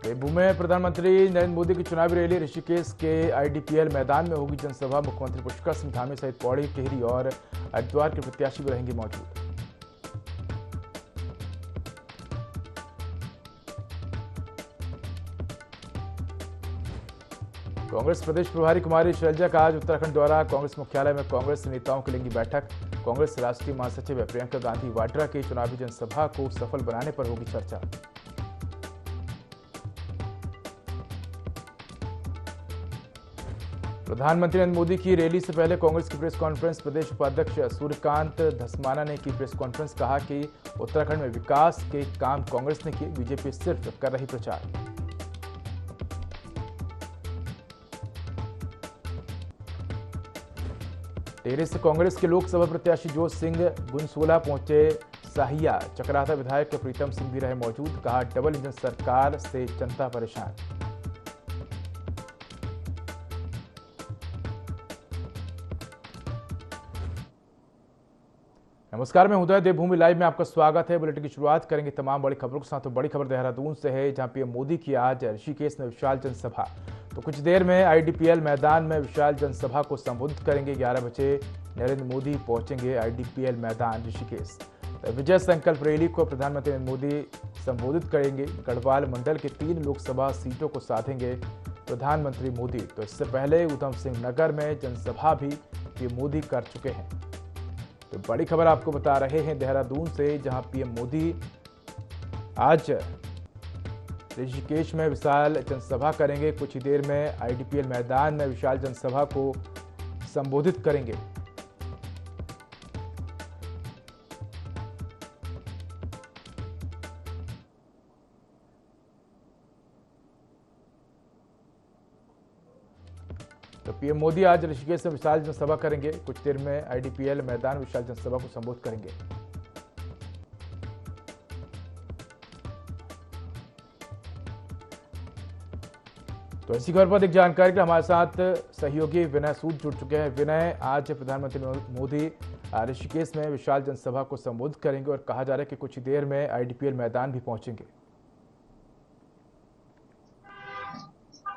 देवभूमि में प्रधानमंत्री नरेंद्र मोदी की चुनावी रैली ऋषिकेश के आईडीपीएल मैदान में होगी जनसभा। मुख्यमंत्री पुष्कर सिंह धामी सहित पौड़ी, टिहरी और हरिद्वार के प्रत्याशी भी रहेंगे मौजूद। कांग्रेस प्रदेश प्रभारी कुमारी शैलजा का आज उत्तराखंड दौरा। कांग्रेस मुख्यालय में कांग्रेस नेताओं की लेंगी बैठक। कांग्रेस राष्ट्रीय महासचिव प्रियंका गांधी वाड्रा की चुनावी जनसभा को सफल बनाने पर होगी चर्चा। प्रधानमंत्री नरेंद्र मोदी की रैली से पहले कांग्रेस की प्रेस कॉन्फ्रेंस। प्रदेश उपाध्यक्ष सूर्यकांत धस्माना ने की प्रेस कॉन्फ्रेंस। कहा कि उत्तराखंड में विकास के काम कांग्रेस ने किए, बीजेपी सिर्फ कर रही प्रचार। टिहरी से कांग्रेस के लोकसभा प्रत्याशी जोत सिंह गुनसोला पहुंचे साहिया। चकराता विधायक प्रीतम सिंह भी रहे मौजूद। कहा डबल इंजन सरकार से जनता परेशान। नमस्कार, मैं उदय। देवभूमि लाइव में आपका स्वागत है। बुलेटिन की शुरुआत करेंगे तमाम बड़ी खबरों के साथ। तो बड़ी खबर देहरादून से है, जहां पीएम मोदी की आज ऋषिकेश में विशाल जनसभा। तो कुछ देर में आईडीपीएल मैदान में विशाल जनसभा को संबोधित करेंगे। 11 बजे नरेंद्र मोदी पहुंचेंगे आईडीपीएल मैदान ऋषिकेश। तो विजय संकल्प रैली को प्रधानमंत्री नरेंद्र मोदी संबोधित करेंगे। गढ़वाल मंडल के 3 लोकसभा सीटों को साधेंगे प्रधानमंत्री मोदी। तो इससे पहले उधम सिंह नगर में जनसभा भी पीएम मोदी कर चुके हैं। तो बड़ी खबर आपको बता रहे हैं देहरादून से, जहां पीएम मोदी आज ऋषिकेश में विशाल जनसभा करेंगे। कुछ ही देर में आईडीपीएल मैदान में विशाल जनसभा को संबोधित करेंगे। तो पीएम मोदी आज ऋषिकेश में विशाल जनसभा करेंगे। कुछ देर में आईडीपीएल मैदान विशाल जनसभा को संबोधित करेंगे। तो इसी खबर पर एक जानकारी के हमारे साथ सहयोगी विनय सूद जुड़ चुके हैं। विनय, आज प्रधानमंत्री मोदी ऋषिकेश में विशाल जनसभा को संबोधित करेंगे और कहा जा रहा है कि कुछ ही देर में आईडीपीएल मैदान भी पहुंचेंगे।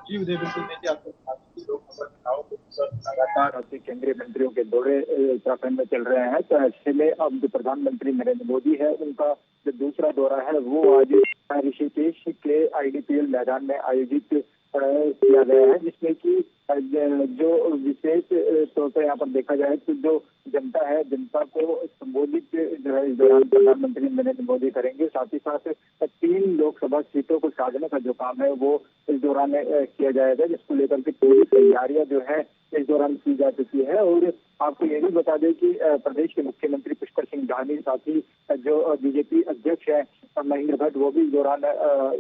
जी उदय, बिल्कुल। देखिए, आपको बता दें कि लोकसभा चुनाव को लगातार राज्य केंद्रीय मंत्रियों के दौरे उत्तराखंड में चल रहे हैं। तो ऐसे में अब जो प्रधानमंत्री नरेंद्र मोदी है, उनका जो दूसरा दौरा है वो आज ऋषिकेश के आईडीपीएल मैदान में आयोजित किया गया है, जिसमें कि जो विशेष तौर पर यहाँ पर देखा जाए तो जो जनता है, जनता को संबोधित जो है इस दौरान प्रधानमंत्री नरेंद्र मोदी करेंगे। साथ ही साथ 3 लोकसभा सीटों को साधने का जो काम है वो इस दौरान किया जाएगा, जिसको लेकर के पूरी तैयारियां जो है इस दौरान की जा चुकी है। और आपको ये भी बता दें कि प्रदेश के मुख्यमंत्री पुष्कर सिंह धामी, साथ ही जो बीजेपी अध्यक्ष है महेंद्र भट्ट, वो भी इस दौरान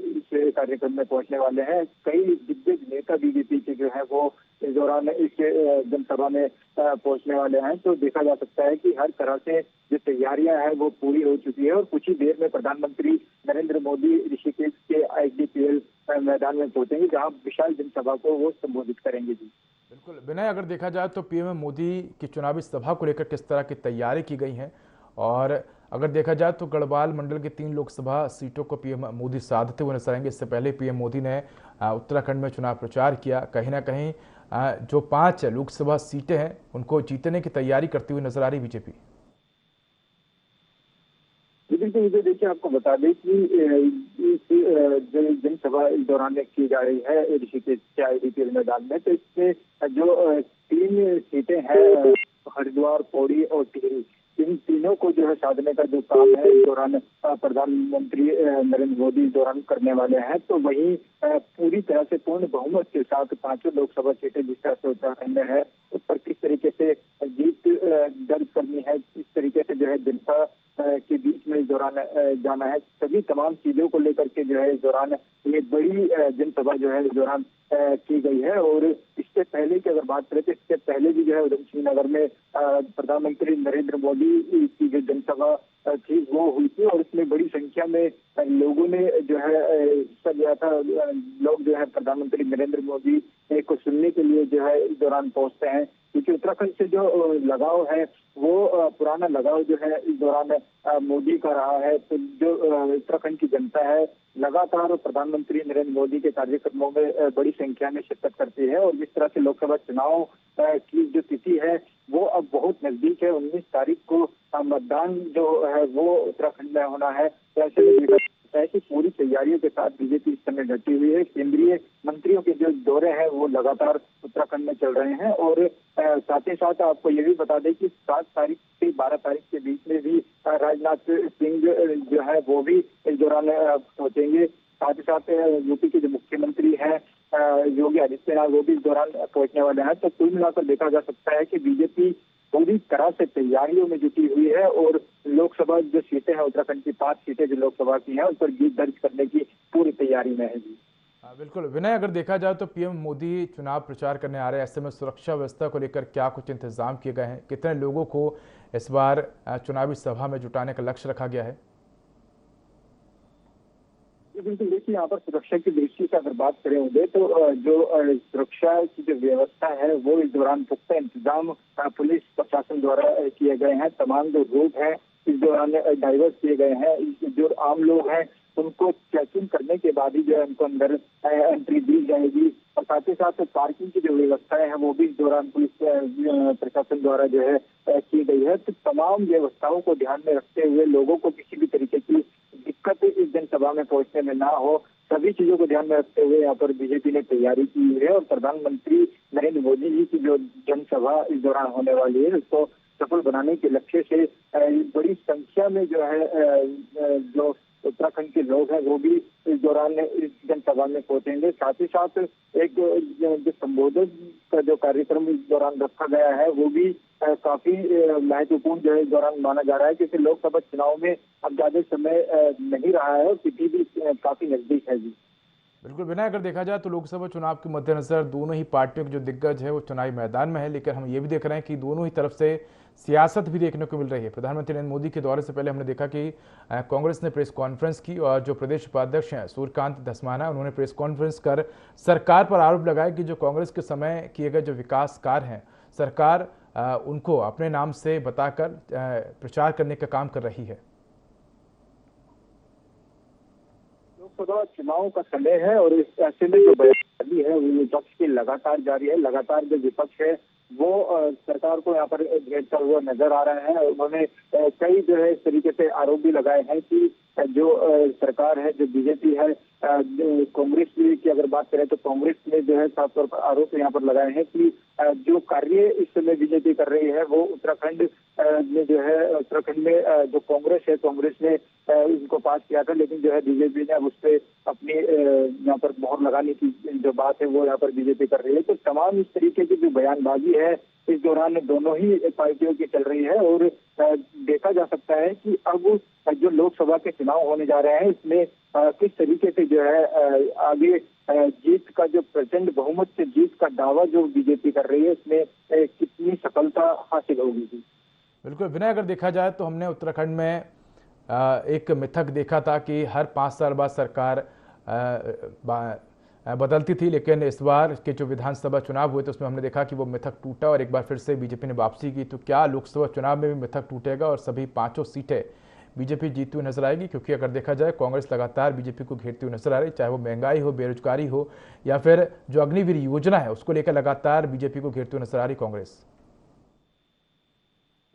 इस कार्यक्रम में पहुंचने वाले हैं। कई दिग्गज नेता बीजेपी के जो है वो इस दौरान इस जनसभा में पहुंचने वाले हैं। तो देखा जा सकता है कि हर तरह से जो तैयारियां हैं वो पूरी हो चुकी है और कुछ ही देर में प्रधानमंत्री नरेंद्र मोदी ऋषिकेश के आईडीपीएल मैदान में पहुंचेंगे, जहां विशाल जनसभा को वो संबोधित करेंगे। जी बिल्कुल विनय, अगर देखा जाए तो पीएम मोदी की चुनावी सभा को लेकर किस तरह की तैयारी की गई है, और अगर देखा जाए तो गढ़वाल मंडल की 3 लोकसभा सीटों को पीएम मोदी साधते हुए नजर आएंगे। इससे पहले पीएम मोदी ने उत्तराखंड में चुनाव प्रचार किया। कहीं ना कहीं जो 5 लोकसभा सीटें हैं उनको जीतने की तैयारी करती हुई नजर आ रही बीजेपी। बिल्कुल। देखिए, आपको बता दें कि जनसभा इस दौरान की जा रही है ऋषिकेश के आईडीपीएल मैदान में। तो इसमें जो 3 सीटें हैं, हरिद्वार, पौड़ी और टिहरी, इन तीनों को जो है साधने का जो काम है इस दौरान प्रधानमंत्री नरेंद्र मोदी इस दौरान करने वाले हैं। तो वहीं पूरी तरह से पूर्ण बहुमत के साथ 5 लोकसभा सीटें जिस तरह से उत्तराखंड में है, उस पर किस तरीके से जीत दर्ज करनी है, किस तरीके से जो है जनता के बीच में इस दौरान जाना है, सभी तमाम चीजों को लेकर के जो है इस दौरान ये बड़ी जनसभा जो है इस दौरान की गई है। और इससे पहले की अगर बात करें तो इससे पहले भी जो है उधम सिंह नगर में प्रधानमंत्री नरेंद्र मोदी की जो जनसभा थी वो हुई थी और इसमें बड़ी संख्या में लोगों ने जो है हिस्सा लिया था। लोग जो है प्रधानमंत्री नरेंद्र मोदी को सुनने के लिए जो है इस दौरान पहुंचते हैं। क्योंकि उत्तराखंड से जो लगाव है वो पुराना लगाव जो है इस दौरान मोदी का रहा है। तो जो उत्तराखंड की जनता है लगातार प्रधानमंत्री नरेंद्र मोदी के कार्यक्रमों में बड़ी संख्या में शिरकत करती है, और जिस तरह से लोकसभा चुनाव की जो तिथि है वो अब बहुत नजदीक है, 19 तारीख को मतदान जो है वो उत्तराखंड में होना है। तो ऐसे में देखा जाता है कि पूरी तैयारियों के साथ बीजेपी इस समय डटी हुई है। केंद्रीय मंत्रियों के जो दौरे हैं वो लगातार उत्तराखंड में चल रहे हैं, और साथ ही साथ आपको ये भी बता दें कि 7 तारीख से 12 तारीख के बीच में भी राजनाथ सिंह जो है वो भी इस दौरान पहुंचेंगे। साथ ही साथ यूपी के जो मुख्यमंत्री हैं योगी आदित्यनाथ वो भी इस दौरान पहुंचने वाले हैं। तो कुल मिलाकर देखा जा सकता है कि बीजेपी पूरी तरह से तैयारियों में जुटी हुई है, और लोकसभा जो सीटें हैं उत्तराखंड की 5 सीटें जो लोकसभा की हैं उस पर जीत दर्ज करने की पूरी तैयारी में है जी। बिल्कुल विनय, अगर देखा जाए तो पीएम मोदी चुनाव प्रचार करने आ रहे हैं, ऐसे में सुरक्षा व्यवस्था को लेकर क्या कुछ इंतजाम किए गए हैं? कितने लोगों को इस बार चुनावी सभा में जुटाने का लक्ष्य रखा गया है? बिल्कुल, देखिए यहाँ पर सुरक्षा की दृष्टि से अगर बात करें उदय, तो जो सुरक्षा की जो व्यवस्था है वो इस दौरान पुख्ता इंतजाम पुलिस प्रशासन द्वारा किए गए हैं। तमाम जो रूट है इस दौरान डाइवर्ट किए गए हैं। जो आम लोग हैं उनको चेकिंग करने के बाद ही जो है उनको अंदर एंट्री दी जाएगी, और साथ ही साथ पार्किंग की जो व्यवस्थाएं हैं वो भी इस दौरान पुलिस प्रशासन द्वारा जो है की गई है। तो तमाम व्यवस्थाओं को ध्यान में रखते हुए लोगों को किसी भी तरीके की दिक्कत इस जनसभा में पहुंचने में ना हो, सभी चीजों को ध्यान में रखते हुए यहाँ पर बीजेपी ने तैयारी की हुई है, और प्रधानमंत्री नरेंद्र मोदी जी की जो जनसभा इस दौरान होने वाली है उसको सफल बनाने के लक्ष्य से बड़ी संख्या में जो है जो उत्तराखंड के लोग हैं वो भी इस दौरान इस जनसभा में पहुंचेंगे। साथ ही साथ एक जो संबोधन का जो कार्यक्रम इस दौरान रखा गया है वो भी काफी महत्वपूर्ण जो है इस दौरान माना जा रहा है, क्योंकि लोकसभा चुनाव में अब ज्यादा समय नहीं रहा है और तिथि भी काफी नजदीक है जी। बिल्कुल विनय, अगर देखा जाए तो लोकसभा चुनाव के मद्देनजर दोनों ही पार्टियों के जो दिग्गज है वो चुनावी मैदान में है, लेकिन हम ये भी देख रहे हैं कि दोनों ही तरफ से सियासत भी देखने को मिल रही है। प्रधानमंत्री नरेंद्र मोदी के दौरे से पहले हमने देखा कि कांग्रेस ने प्रेस कॉन्फ्रेंस की, और जो प्रदेश उपाध्यक्ष हैं सूर्यकांत धस्माना उन्होंने प्रेस कॉन्फ्रेंस कर सरकार पर आरोप लगाया कि जो कांग्रेस के समय किए गए जो विकास कार्य हैं सरकार उनको अपने नाम से बताकर प्रचार करने का काम कर रही है। लोकसभा चुनाव का समय है, और इस ऐसे में जो बयानबाजी है वो विपक्ष की लगातार जारी है। लगातार जो विपक्ष है वो सरकार को यहाँ पर घेरता हुआ नजर आ रहा है। उन्होंने कई जो है इस तरीके से आरोप भी लगाए हैं कि जो सरकार है, जो बीजेपी है, कांग्रेस की अगर बात करें तो कांग्रेस ने जो है साफ तौर पर आरोप यहाँ पर लगाए हैं कि जो कार्य इस समय बीजेपी कर रही है वो उत्तराखंड में जो है उत्तराखंड में जो कांग्रेस है, कांग्रेस ने इनको पास किया था, लेकिन जो है बीजेपी ने अब उस पर अपनी यहाँ पर मोहर लगाने की जो बात है वो यहाँ पर बीजेपी कर रही है। तो तमाम इस तरीके की जो बयानबाजी है इस दौरान दोनों ही पार्टियों की चल रही है, और देखा जा सकता है कि अब जो लोकसभा के चुनाव होने जा रहे हैं इसमें किस तरीके से जो है आगे जीत का जो प्रचंड बहुमत से जीत का दावा जो बीजेपी कर रही है इसमें कितनी सफलता हासिल होगी। बिल्कुल विनय, अगर देखा जाए तो हमने उत्तराखंड में एक मिथक देखा था कि हर 5 साल बाद सरकार बदलती थी, लेकिन इस बार के जो विधानसभा चुनाव हुए तो उसमें हमने देखा कि वो मिथक टूटा और एक बार फिर से बीजेपी ने वापसी की। तो क्या लोकसभा चुनाव में भी मिथक टूटेगा और सभी 5 सीटें बीजेपी जीतती हुई नजर आएगी? क्योंकि अगर देखा जाए कांग्रेस लगातार बीजेपी को घेरती हुई नजर आ रही, चाहे वो महंगाई हो, बेरोजगारी हो, या फिर जो अग्निवीर योजना है उसको लेकर लगातार बीजेपी को घेरती हुई नजर आ रही कांग्रेस।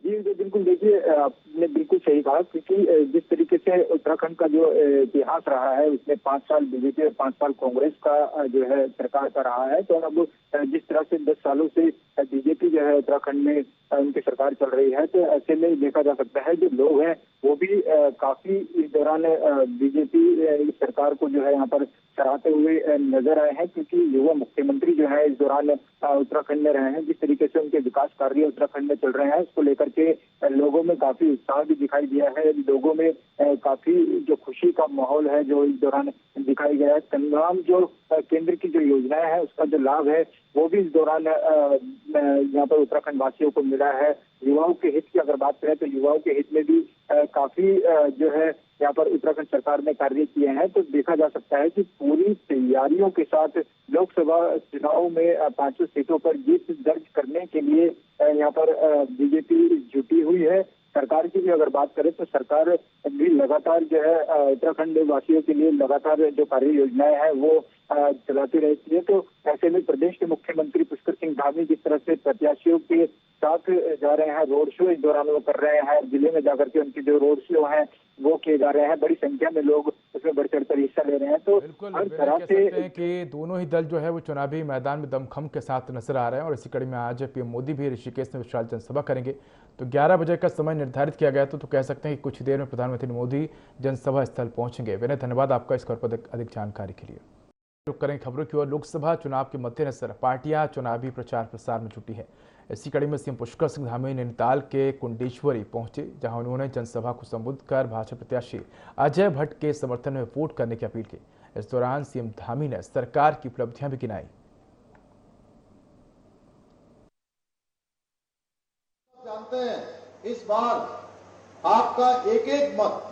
जी बिल्कुल, देखिए आपने बिल्कुल सही कहा, क्योंकि जिस तरीके से उत्तराखंड का जो इतिहास रहा है उसमें 5 साल बीजेपी और 5 साल कांग्रेस का जो है सरकार का रहा है। तो अब जिस तरह से 10 सालों से बीजेपी जो है उत्तराखंड में उनकी सरकार चल रही है, तो ऐसे में देखा जा सकता है जो लोग हैं वो भी काफी इस दौरान बीजेपी सरकार को जो है यहाँ पर सराहते हुए नजर आए हैं, क्योंकि युवा मुख्यमंत्री जो है इस दौरान उत्तराखंड में रहे हैं। जिस तरीके से उनके विकास कार्य उत्तराखंड में चल रहे हैं उसको लेकर के लोगों में काफी उत्साह भी दिखाई दिया है। लोगों में काफी जो खुशी का माहौल है जो इस दौरान दिखाई गया है। तमाम जो केंद्र की जो योजनाएं हैं उसका जो लाभ है वो भी इस दौरान यहाँ पर उत्तराखंड वासियों को मिला है। युवाओं के हित की अगर बात करें तो युवाओं के हित में भी काफी जो है यहाँ पर उत्तराखंड सरकार ने कार्य किए हैं। तो देखा जा सकता है कि पूरी तैयारियों के साथ लोकसभा चुनाव में 5 सीटों पर जीत दर्ज करने के लिए यहाँ पर बीजेपी जुटी हुई है। सरकार की भी अगर बात करें तो सरकार भी लगातार जो है उत्तराखंड वासियों के लिए लगातार जो कार्य योजनाएं हैं वो चलाती रहती है। तो ऐसे में प्रदेश के मुख्यमंत्री पुष्कर सिंह धामी जिस तरह से प्रत्याशियों के साथ जा रहे हैं, रोड शो इस दौरान वो कर रहे हैं, जिले में जाकर के उनके जो रोड शो हैं वो किए जा रहे हैं, बड़ी संख्या में लोग उसमें बढ़ चढ़कर हिस्सा ले रहे हैं। तो बिल्कुल हर कह तरह सकते से हैं कि दोनों ही दल जो है वो चुनावी मैदान में दमखम के साथ नजर आ रहे हैं और इसी कड़ी में आज पीएम मोदी भी ऋषिकेश में विशाल जनसभा करेंगे। तो 11 बजे का समय निर्धारित किया गया तो कह सकते हैं कि कुछ देर में प्रधानमंत्री मोदी जनसभा स्थल पहुंचेंगे। विनय, धन्यवाद आपका इस खबर पर अधिक जानकारी के लिए। रुक करें खबरों की ओर। लोकसभा चुनाव के मद्देनजर पार्टियां चुनावी प्रचार प्रसार में जुटी है। इसी कड़ी में सीएम पुष्कर सिंह धामी नैनीताल के कुंडेश्वरी पहुंचे, जहां उन्होंने जनसभा को संबोधित कर भाजपा प्रत्याशी अजय भट्ट के समर्थन में वोट करने की अपील की। इस दौरान सीएम धामी ने सरकार की उपलब्धियां भी गिनाई। जानते हैं इस बार आपका एक एक मत,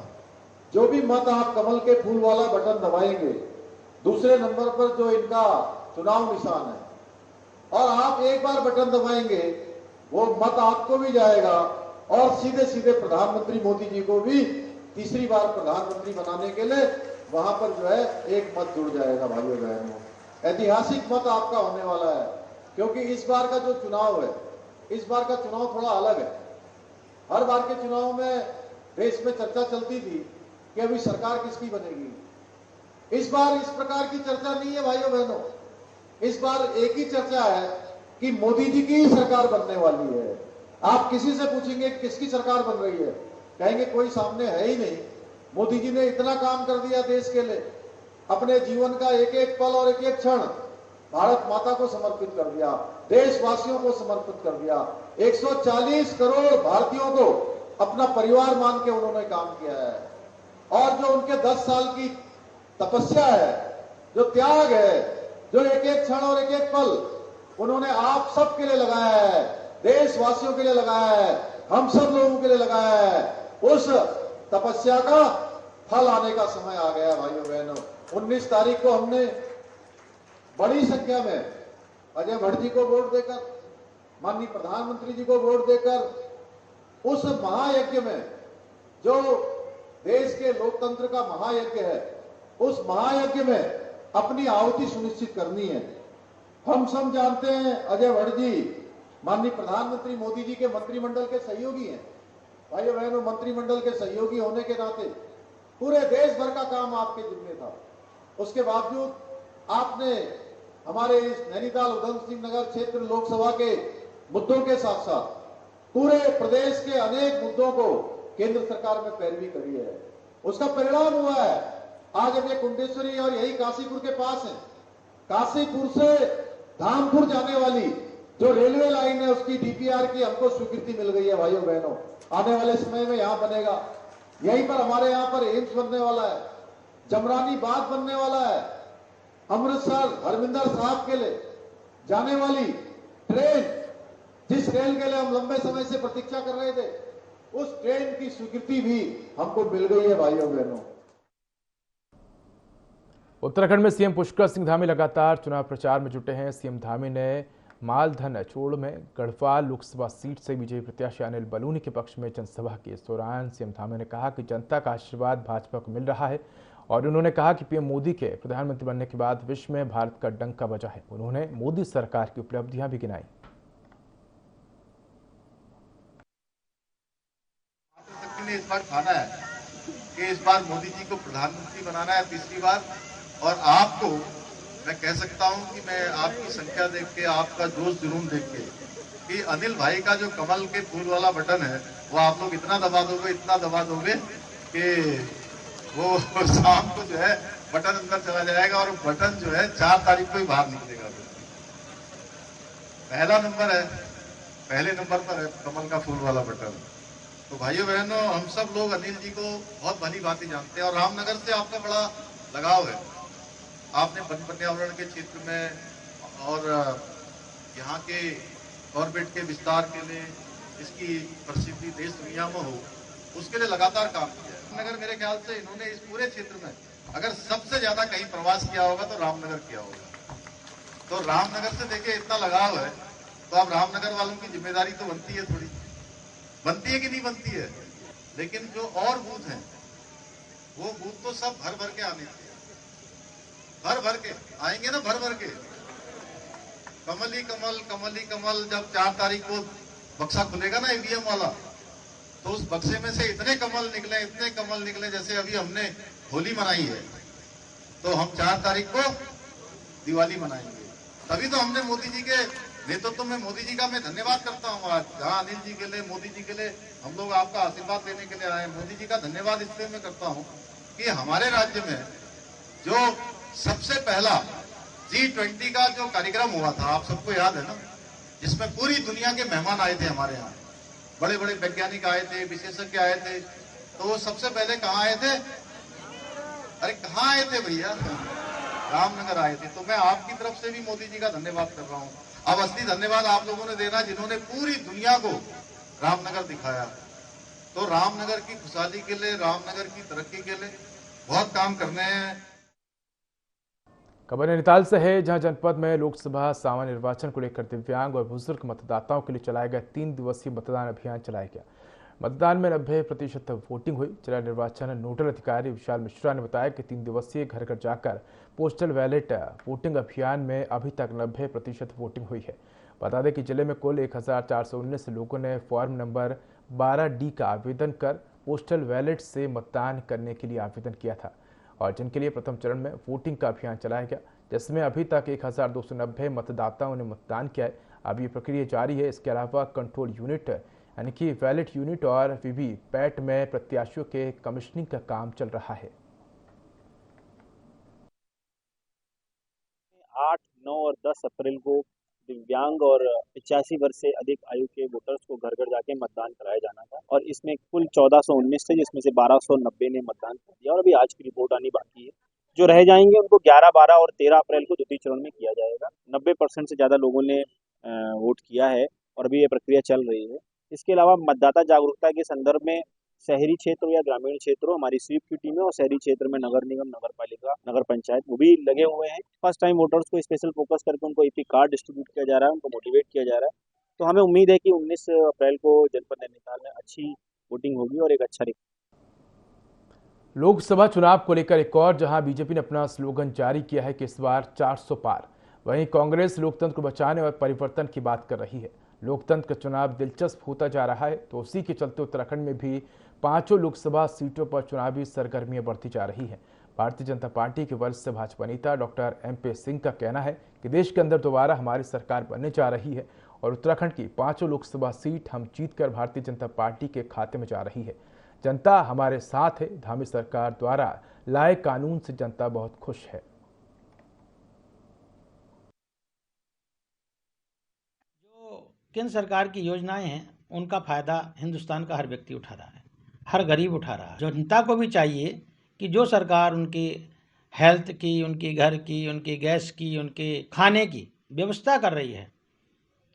जो भी मत आप कमल के फूल वाला बटन दबाएंगे, दूसरे नंबर पर जो इनका चुनाव निशान है, और आप एक बार बटन दबाएंगे वो मत आपको भी जाएगा और सीधे सीधे प्रधानमंत्री मोदी जी को भी तीसरी बार प्रधानमंत्री बनाने के लिए वहां पर जो है एक मत जुड़ जाएगा। भाइयों बहनों, ऐतिहासिक मत आपका होने वाला है, क्योंकि इस बार का जो चुनाव है, इस बार का चुनाव थोड़ा अलग है। हर बार के चुनाव में देश में चर्चा चलती थी कि अभी सरकार किसकी बनेगी। इस बार इस प्रकार की चर्चा नहीं है भाइयों बहनों। इस बार एक ही चर्चा है कि मोदी जी की ही सरकार बनने वाली है। आप किसी से पूछेंगे किसकी सरकार बन रही है, कहेंगे कोई सामने है ही नहीं। मोदी जी ने इतना काम कर दिया देश के लिए, अपने जीवन का एक एक पल और एक एक क्षण भारत माता को समर्पित कर दिया, देशवासियों को समर्पित कर दिया। 140 करोड़ भारतीयों को अपना परिवार मान के उन्होंने काम किया है। और जो उनके 10 साल की तपस्या है, जो त्याग है, जो एक एक क्षण और एक एक पल उन्होंने आप सबके लिए लगाया है, देशवासियों के लिए लगाया है, हम सब लोगों के लिए लगाया है, उस तपस्या का फल आने का समय आ गया भाइयों बहनों। 19 तारीख को हमने बड़ी संख्या में अजय भट्ट जी को वोट देकर, माननीय प्रधानमंत्री जी को वोट देकर उस महायज्ञ में, जो देश के लोकतंत्र का महायज्ञ है, उस महायज्ञ में अपनी आहुति सुनिश्चित करनी है। हम सब जानते हैं अजय भट्ट जी माननीय प्रधानमंत्री मोदी जी के मंत्रिमंडल के सहयोगी हैं। भाइयों बहनों, मंत्रिमंडल के सहयोगी होने के नाते पूरे देश भर का काम आपके जिम्मे था। उसके बावजूद आपने हमारे इस नैनीताल उधम सिंह नगर क्षेत्र लोकसभा के मुद्दों के साथ साथ पूरे प्रदेश के अनेक मुद्दों को केंद्र सरकार में पैरवी करी है। उसका परिणाम हुआ है आज हम ये कुंडेश्वरी और यही काशीपुर के पास है, काशीपुर से धामपुर जाने वाली जो रेलवे लाइन है उसकी डीपीआर की हमको स्वीकृति मिल गई है। भाइयों बहनों, आने वाले समय में यहां बनेगा। यहीं पर हमारे यहां पर एम्स बनने वाला है, जमरानी बांध बनने वाला है, अमृतसर हरमिंदर साहब के लिए जाने वाली ट्रेन, जिस ट्रेन के लिए हम लंबे समय से प्रतीक्षा कर रहे थे, उस ट्रेन की स्वीकृति भी हमको मिल गई है। भाइयों बहनों, उत्तराखंड में सीएम पुष्कर सिंह धामी लगातार चुनाव प्रचार में जुटे हैं। सीएम धामी ने मालधन चोड़ में गढ़वाल लोकसभा सीट से बीजेपी प्रत्याशी अनिल बलूनी के पक्ष में जनसभा की। इस दौरान सीएम धामी ने कहा कि जनता का आशीर्वाद भाजपा को मिल रहा है और उन्होंने कहा कि पीएम मोदी के प्रधानमंत्री बनने के बाद विश्व में भारत का डंका बजा है। उन्होंने मोदी सरकार की उपलब्धियां भी गिनाई। इस बार खाना है कि इस बार मोदी जी को प्रधानमंत्री बनाना है तीसरी बार। और आपको मैं कह सकता हूं कि मैं आपकी संख्या देख के, आपका जोश जुनून देख के, कि अनिल भाई का जो कमल के फूल वाला बटन है वो आप लोग इतना दबा दोगे कि वो शाम को जो है बटन अंदर चला जाएगा और बटन जो है 4 तारीख को ही बाहर निकलेगा। पहला नंबर है, पहले नंबर पर है कमल का फूल वाला बटन। तो भाइयों बहनों, हम सब लोग अनिल जी को बहुत भली भांति जानते हैं और रामनगर से आपका बड़ा लगाव है। आपने वन पर्यावरण के क्षेत्र में और यहाँ के कॉर्बेट के विस्तार के लिए इसकी प्रसिद्धि देश दुनिया में हो, उसके लिए लगातार काम किया है। नगर मेरे ख्याल से इन्होंने इस पूरे क्षेत्र में अगर सबसे ज्यादा कहीं प्रवास किया होगा तो रामनगर किया होगा। तो रामनगर से देखिए इतना लगाव है, तो अब रामनगर वालों की जिम्मेदारी तो बनती है, थोड़ी बनती है कि नहीं बनती है। लेकिन जो और बूथ हैं वो बूथ तो सब भर भर के आने चाहिए, भर भर के आएंगे ना, भर भर के। कमल ही कमल, कमल ही कमल। जब 4 तारीख को बक्सा खुलेगा ना ईवीएम वाला, तो उस बक्से में से इतने कमल निकले, इतने कमल निकले, जैसे अभी हमने होली मनाई है तो हम 4 तारीख को दिवाली मनाएंगे। तभी तो हमने मोदी जी के नेतृत्व में, मोदी जी का मैं धन्यवाद करता हूँ। आज जहाँ अनिल जी के लिए, मोदी जी के लिए हम लोग आपका आशीर्वाद लेने के लिए आए, मोदी जी का धन्यवाद इसलिए मैं करता हूँ कि हमारे राज्य में जो सबसे पहला G20 का जो कार्यक्रम हुआ था, आप सबको याद है ना, जिसमें पूरी दुनिया के मेहमान आए थे हमारे यहाँ, बड़े बड़े वैज्ञानिक आए थे, विशेषज्ञ आए थे। तो वो सबसे पहले कहाँ आए थे? अरे कहाँ आए थे भैया? रामनगर आए थे। तो मैं आपकी तरफ से भी मोदी जी का धन्यवाद कर रहा हूँ। अब असली धन्यवाद आप लोगों ने देना जिन्होंने पूरी दुनिया को रामनगर दिखाया। तो रामनगर की खुशहाली के लिए, रामनगर की तरक्की के लिए बहुत काम करने हैं। खबर नैनीताल से है, जहां जनपद में लोकसभा सामान्य निर्वाचन को लेकर दिव्यांग और बुजुर्ग मतदाताओं के लिए चलाया गया 3 दिवसीय मतदान अभियान चलाया गया। मतदान में 90% वोटिंग हुई। जिला निर्वाचन नोडल अधिकारी विशाल मिश्रा ने बताया कि 3 दिवसीय घर घर जाकर पोस्टल बैलेट वोटिंग अभियान में अभी तक 90% वोटिंग हुई है। बता दें कि जिले में कुल 1419 लोगों ने फॉर्म नंबर 12D का आवेदन कर पोस्टल बैलेट से मतदान करने के लिए आवेदन किया था और जिनके लिए प्रथम चरण में वोटिंग का अभियान चलाया गया, जिसमें अभी तक 1290 मतदाताओं ने मतदान किया है। अब ये प्रक्रिया जारी है। इसके अलावा कंट्रोल यूनिट यानी कि बैलेट यूनिट और वीवीपैट में प्रत्याशियों के कमीशनिंग का काम चल रहा है। 8, 9 और 10 अप्रैल को दिव्यांग और 85 वर्ष से अधिक आयु के वोटर्स को घर घर जाके मतदान कराया जाना था और इसमें कुल 1419 थे, जिसमें से 1290 ने मतदान कर दिया और अभी आज की रिपोर्ट आनी बाकी है। जो रह जाएंगे उनको 11, 12 और 13 अप्रैल को द्वितीय चरण में किया जाएगा। 90% से ज़्यादा लोगों ने वोट किया है और अभी ये प्रक्रिया चल रही है। इसके अलावा मतदाता जागरूकता के संदर्भ में शहरी क्षेत्र या ग्रामीण क्षेत्रों, हमारी स्वीप की टीमें और शहरी क्षेत्र में नगर निगम, नगर पालिका, नगर पंचायत वो भी लगे हुए हैं। फर्स्ट टाइम वोटर्स को स्पेशल फोकस करके उनको ईपी कार्ड डिस्ट्रीब्यूट किया जा रहा है, उनको मोटिवेट किया जा रहा है। तो हमें उम्मीद है कि 19 अप्रैल को जनपद नैनीताल में अच्छी वोटिंग होगी और एक अच्छा लोकसभा चुनाव को लेकर एक और, जहां बीजेपी ने अपना स्लोगन जारी किया है कि इस बार 400 पार। वहीं कांग्रेस लोकतंत्र को बचाने और परिवर्तन की बात कर रही है। लोकतंत्र का चुनाव दिलचस्प होता जा रहा है, तो उसी के चलते उत्तराखंड में भी 5 लोकसभा सीटों पर चुनावी सरगर्मियां बढ़ती जा रही हैं। भारतीय जनता पार्टी के वरिष्ठ भाजपा नेता डॉक्टर MP सिंह का कहना है कि देश के अंदर दोबारा हमारी सरकार बनने जा रही है और उत्तराखंड की 5 लोकसभा सीट हम जीतकर भारतीय जनता पार्टी के खाते में जा रही है। जनता हमारे साथ है। धामी सरकार द्वारा लाए कानून से जनता बहुत खुश है। जो केंद्र सरकार की योजनाएं हैं उनका फायदा हिंदुस्तान का हर व्यक्ति उठा रहा है, हर गरीब उठा रहा है। जनता को भी चाहिए कि जो सरकार उनकी हेल्थ की, उनकी घर की, उनकी गैस की, उनके खाने की व्यवस्था कर रही है,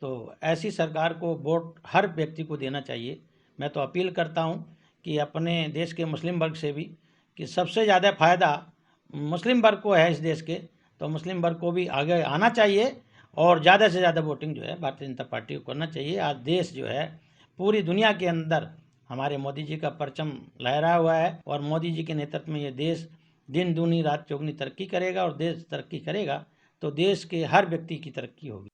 तो ऐसी सरकार को वोट हर व्यक्ति को देना चाहिए। मैं तो अपील करता हूं कि अपने देश के मुस्लिम वर्ग से भी कि सबसे ज़्यादा फ़ायदा मुस्लिम वर्ग को है इस देश के, तो मुस्लिम वर्ग को भी आगे आना चाहिए और ज़्यादा से ज़्यादा वोटिंग जो है भारतीय जनता पार्टी को करना चाहिए। आज देश जो है पूरी दुनिया के अंदर हमारे मोदी जी का परचम लहराया हुआ है और मोदी जी के नेतृत्व में ये देश दिन दूनी रात चौगुनी तरक्की करेगा और देश तरक्की करेगा तो देश के हर व्यक्ति की तरक्की होगी।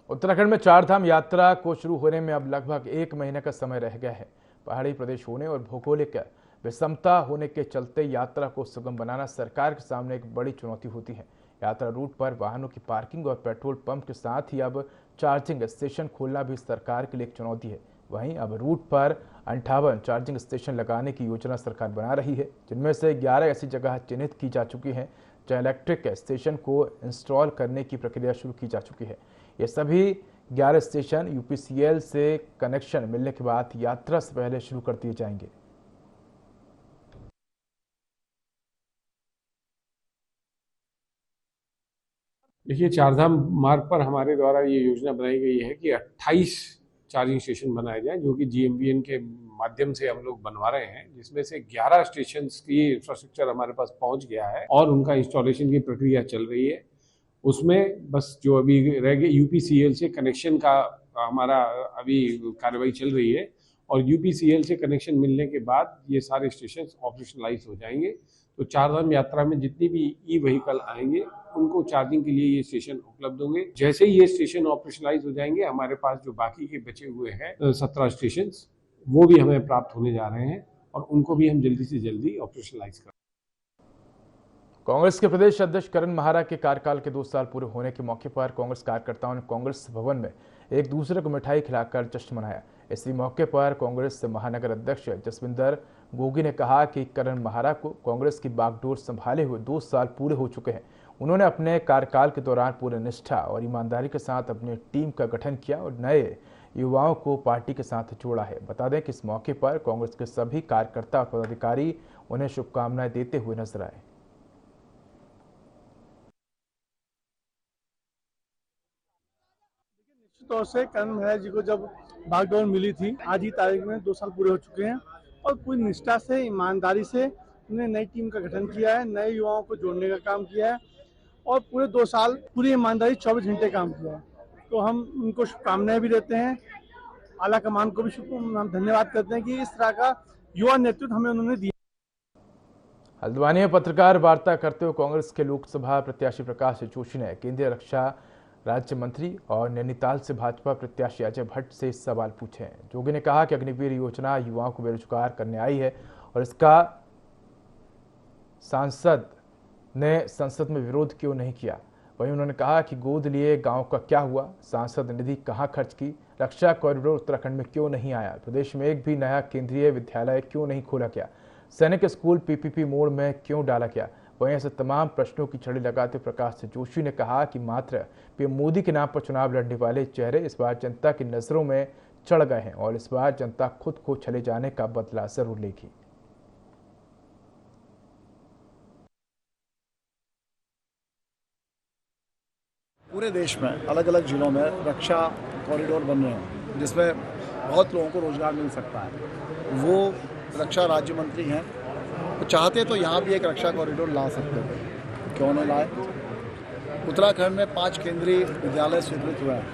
उत्तराखंड में 4 धाम यात्रा को शुरू होने में अब लगभग 1 महीने का समय रह गया है। पहाड़ी प्रदेश होने और भौगोलिक विषमता होने के चलते यात्रा को सुगम बनाना सरकार के सामने एक बड़ी चुनौती होती है। यात्रा रूट पर वाहनों की पार्किंग और पेट्रोल पंप के साथ ही अब चार्जिंग स्टेशन खोलना भी सरकार के लिए एक चुनौती है। वहीं अब रूट पर 58 चार्जिंग स्टेशन लगाने की योजना सरकार बना रही है, जिनमें से 11 ऐसी जगह चिन्हित की जा चुकी हैं जहां इलेक्ट्रिक स्टेशन को इंस्टॉल करने की प्रक्रिया शुरू की जा चुकी है। ये सभी 11 स्टेशन UPCL से कनेक्शन मिलने के बाद यात्रा से पहले शुरू कर दिए जाएंगे। देखिए, चारधाम मार्ग पर हमारे द्वारा ये योजना बनाई गई है कि 28 चार्जिंग स्टेशन बनाए जाएं, जो कि GMBN के माध्यम से हम लोग बनवा रहे हैं, जिसमें से 11 स्टेशन की इंफ्रास्ट्रक्चर हमारे पास पहुंच गया है और उनका इंस्टॉलेशन की प्रक्रिया चल रही है। उसमें बस जो अभी रह गए UPCL से कनेक्शन का हमारा अभी कार्रवाई चल रही है और UPCL से कनेक्शन मिलने के बाद ये सारे स्टेशन ऑपरेशनलाइज हो जाएंगे। तो चारधाम यात्रा में जितनी भी ई-व्हीकल आएंगे उनको चार्जिंग के लिए ये स्टेशन उपलब्ध होंगे। जैसे ही ये स्टेशन ऑपरेशनलाइज हो जाएंगे, हमारे पास जो बाकी के बचे हुए हैं 17 स्टेशन, वो भी हमें प्राप्त होने जा रहे हैं और उनको भी हम जल्दी से जल्दी ऑपरेशनलाइज करें। कांग्रेस के प्रदेश अध्यक्ष करण महारा के कार्यकाल के 2 साल पूरे होने के मौके पर कांग्रेस कार्यकर्ताओं ने कांग्रेस भवन में एक दूसरे को मिठाई खिलाकर जश्न मनाया। इसी मौके पर कांग्रेस महानगर अध्यक्ष जसविंदर गोगी ने कहा कि करण महारा को कांग्रेस की बागडोर संभाले हुए 2 साल पूरे हो चुके हैं। उन्होंने अपने कार्यकाल के दौरान पूरे निष्ठा और ईमानदारी के साथ अपनी टीम का गठन किया और नए युवाओं को पार्टी के साथ जोड़ा है। बता दें कि इस मौके पर कांग्रेस के सभी कार्यकर्ता और पदाधिकारी उन्हें शुभकामनाएं देते हुए नजर आए। निश्चित तौर से करण महाराज जी को जब बागडोर मिली थी, आज ही तारीख में 2 साल पूरे हो चुके हैं और पूरी निष्ठा से, ईमानदारी से उन्होंने नई टीम का गठन किया है, नए युवाओं को जोड़ने का काम किया है और पूरे 2 साल पूरी ईमानदारी 24 घंटे काम किया है। तो हम उनको शुभकामनाएं भी देते हैं, आला कमान को भी हम धन्यवाद करते हैं कि इस तरह का युवा नेतृत्व हमें उन्होंने दिया। हल्द्वानी में पत्रकार वार्ता करते हुए कांग्रेस के लोकसभा प्रत्याशी प्रकाश जोशी ने केंद्रीय रक्षा राज्य मंत्री और नैनीताल से भाजपा प्रत्याशी अजय भट्ट से सवाल पूछे हैं। जोगी ने कहा कि अग्निवीर योजना युवाओं को बेरोजगार करने आई है और इसका सांसद ने संसद में विरोध क्यों नहीं किया। वहीं उन्होंने कहा कि गोद लिए गांव का क्या हुआ, सांसद निधि कहां खर्च की, रक्षा कॉरिडोर उत्तराखंड में क्यों नहीं आया, प्रदेश में एक भी नया केंद्रीय विद्यालय क्यों नहीं खोला गया, सैनिक स्कूल PPP मोड में क्यों डाला गया। वहीं ऐसे तमाम प्रश्नों की छड़ी लगाते प्रकाश जोशी ने कहा कि मात्र PM मोदी के नाम पर चुनाव लड़ने वाले चेहरे इस बार जनता की नजरों में चढ़ गए हैं और इस बार जनता खुद को चले जाने का बदला जरूर लेगी। पूरे देश में अलग अलग जिलों में रक्षा कॉरिडोर बन रहे हैं जिसमें बहुत लोगों को रोजगार मिल सकता है। वो रक्षा राज्य मंत्री हैं, तो चाहते तो यहाँ भी एक रक्षा कॉरिडोर ला सकते थे, क्यों नहीं लाए। उत्तराखंड में 5 केंद्रीय विद्यालय स्वीकृत हुए हैं,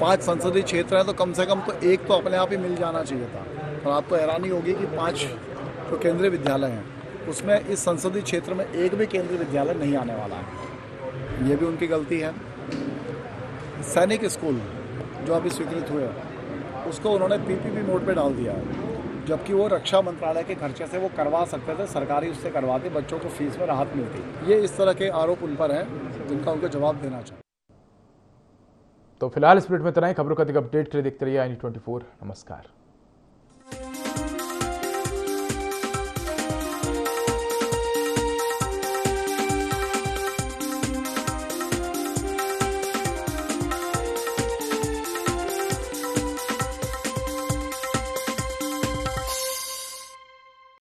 5 संसदीय क्षेत्र हैं, तो कम से कम तो एक तो अपने आप ही मिल जाना चाहिए था। और आपको हैरानी होगी कि 5 जो केंद्रीय विद्यालय हैं उसमें इस संसदीय क्षेत्र में एक भी केंद्रीय विद्यालय नहीं आने वाला है, ये भी उनकी गलती है। सैनिक स्कूल जो अभी स्वीकृत हुए उसको उन्होंने PPP मोड पे डाल दिया है, जबकि वो रक्षा मंत्रालय के खर्चे से वो करवा सकते थे, सरकारी उससे करवाते, बच्चों को फीस में राहत मिलती। ये इस तरह के आरोप उन पर हैं जिनका उनको जवाब देना चाहिए। तो फिलहाल इस बुलेटिन में इतना ही। खबरों का अधिक अपडेट के लिए देखते रहिए i24। नमस्कार।